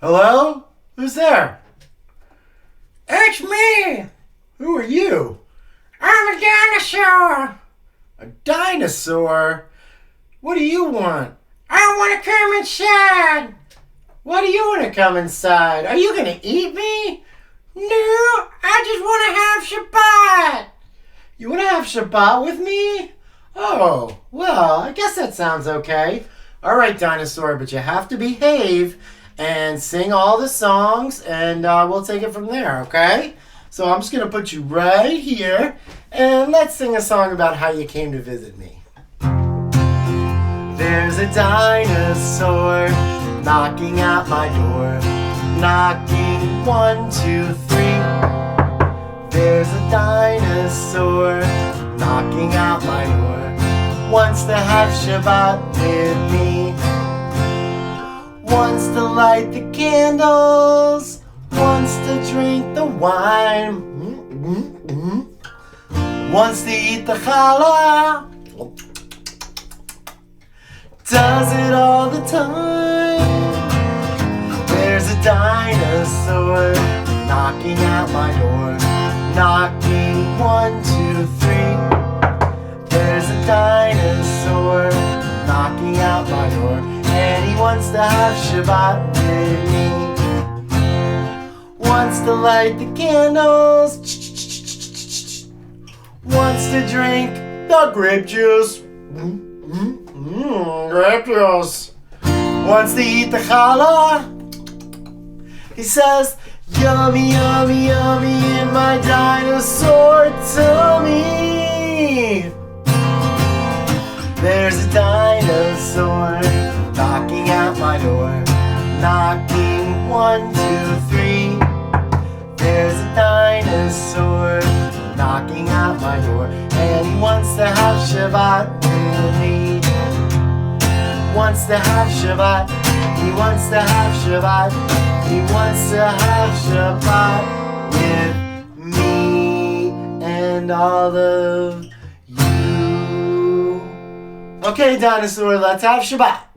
Hello? Who's there? It's me! Who are you? I'm a dinosaur! A dinosaur? What do you want? I want to come inside! Why do you want to come inside? Are you going to eat me? No, I just want to have Shabbat! You want to have Shabbat with me? Oh, well, I guess that sounds okay. All right, dinosaur, but you have to behave and sing all the songs, and we'll take it from there, okay? So I'm just going to put you right here, and let's sing a song about how you came to visit me. There's a dinosaur knocking at my door, knocking 1, 2, 3. There's a dinosaur knocking at my door, wants to have Shabbat with me. Wants to light the candles, wants to drink the wine, wants to eat the challah, does it all the time. There's a dinosaur knocking at my door, knocking 1, 2, 3. There's a dinosaur knocking at my door, and he wants to have Shabbat with me. Wants to light the candles, wants to drink the grape juice, grape juice. Wants to eat the challah. He says, yummy, yummy, yummy in my dinosaur tummy. There's a dinosaur knocking at my door, knocking 1, 2, 3. There's a dinosaur knocking at my door, and he wants to have Shabbat with me. Wants to have Shabbat, he wants to have Shabbat, he wants to have Shabbat with me and all of you. Okay, dinosaur, let's have Shabbat.